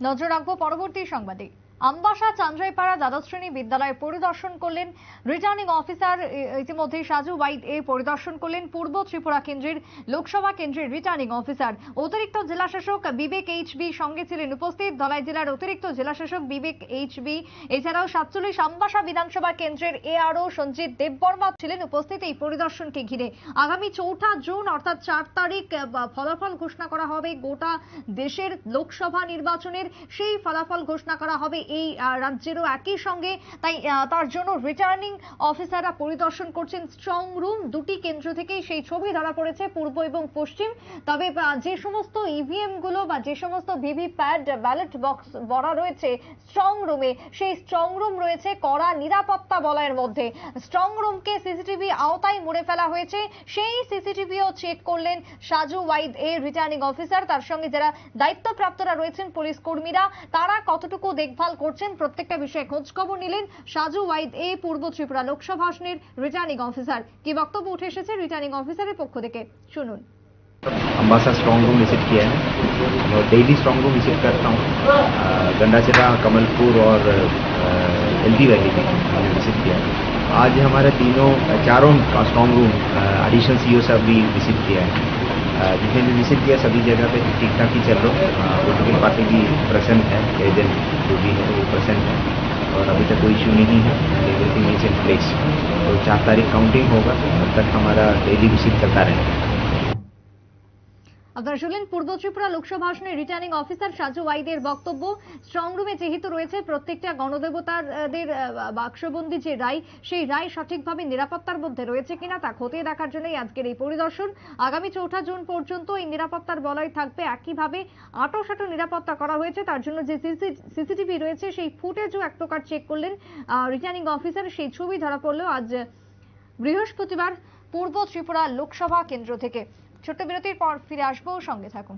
নজর রাখবো পরবর্তী সংবাদে। আমবাসা চান্দ্রাইপাড়া দ্বাদশ শ্রেণী বিদ্যালয় পরিদর্শন করলেন রিটার্নিং অফিসার। ইতিমধ্যে সাজু ওয়াইদ পরিদর্শন করলেন পূর্ব ত্রিপুরা কেন্দ্রের লোকসভা কেন্দ্রের রিটার্নিং অফিসার। অতিরিক্ত জেলাশাসক বিবেক এইচ.বি সঙ্গে ছিলেন উপস্থিত। ধলাই জেলার অতিরিক্ত জেলাশাসক বিবেক এইচ.বি এছাড়াও 47 আমবাসা বিধানসভা কেন্দ্রের এআরও সঞ্জিত দেববর্মা ছিলেন উপস্থিত এই পরিদর্শনকে ঘিরে। আগামী 4 জুন অর্থাৎ 4 তারিখ ফলাফল ঘোষণা করা হবে গোটা দেশের লোকসভা নির্বাচনের। সেই ফলাফল ঘোষণা করা হবে এই রাজ্যেরও একই সঙ্গে। তাই তার জন্য রিটার্নিং অফিসাররা পরিদর্শন করছেন স্ট্রং রুম। দুটি কেন্দ্র থেকেই সেই ছবি ধরা পড়েছে, পূর্ব এবং পশ্চিম। তবে যে সমস্ত ইভিএম গুলো বা যে সমস্ত ভিভিপ্যাট ব্যালট বক্স ভরা রয়েছে স্ট্রং রুমে, সেই স্ট্রং রুম রয়েছে কড়া নিরাপত্তা বলয়ের মধ্যে। স্ট্রং রুমকে সিসিটিভি আওতায় মুড়ে ফেলা হয়েছে। সেই সিসিটিভিও চেক করলেন সাজু ওয়াইদ রিটার্নিং অফিসার। তার সঙ্গে যারা দায়িত্বপ্রাপ্তরা রয়েছেন পুলিশ কর্মীরা, তারা কতটুকু দেখভাল করছেন প্রত্যেকটা বিষয়ে খোঁজ খবর নিলেন সাজু ওয়াইদ পূর্ব ত্রিপুরা লোকসভা আসনের রিটার্নিং অফিসার। কি বক্তব্য উঠে এসেছে রিটার্নিং অফিসারের পক্ষ থেকে শুনুন। अम्बासा स्ट्रॉन्ग रूम विजिट किया है और डेली स्ट्रॉन्ग रूम विजिट करता हूँ। गंडाचरा, कमलपुर और एलडी वैली भी हमने विजिट किया है। आज हमारे चारों स्ट्रॉन्ग रूम एडिशनल सीईओ साहब भी विजिट किया है। जितने भी विजिट किया सभी जगह पे ठीक ठाक ही चल रहा है। पॉलिटिकल पार्टी भी प्रेजेंट है, एजेंट जो भी है वो प्रेजेंट है और अभी तक कोई इशू नहीं है। Everything is in place. तो 4 तारीख काउंटिंग होगा, तब तक हमारा डेली विजिट चलता रहेगा। আপনারা শুনলেন পূর্ব ত্রিপুরা লোকসভা আসনের রিটার্নিং অফিসার সাজু ওয়াইদের বক্তব্য। স্ট্রং রুমে যেহেতু রয়েছে প্রত্যেকটা গণদেবতাদের বাক্সবন্দি যে রায়, সেই রায় সঠিকভাবে নিরাপত্তার মধ্যে রয়েছে কিনা তা খতিয়ে দেখার জন্যই আজকের এই পরিদর্শন। আগামী 4 জুন পর্যন্ত এই নিরাপত্তার বলয় থাকবে। একইভাবে আঁটোসাঁটো নিরাপত্তা করা হয়েছে। তার জন্য যে সিসিটিভি রয়েছে সেই ফুটেজও এক প্রকার চেক করলেন রিটার্নিং অফিসার। সেই ছবি ধরা পড়লো আজ বৃহস্পতিবার পূর্ব ত্রিপুরা লোকসভা কেন্দ্র থেকে। ছোট্ট বিরতির পর ফিরে আসবো, সঙ্গে থাকুন।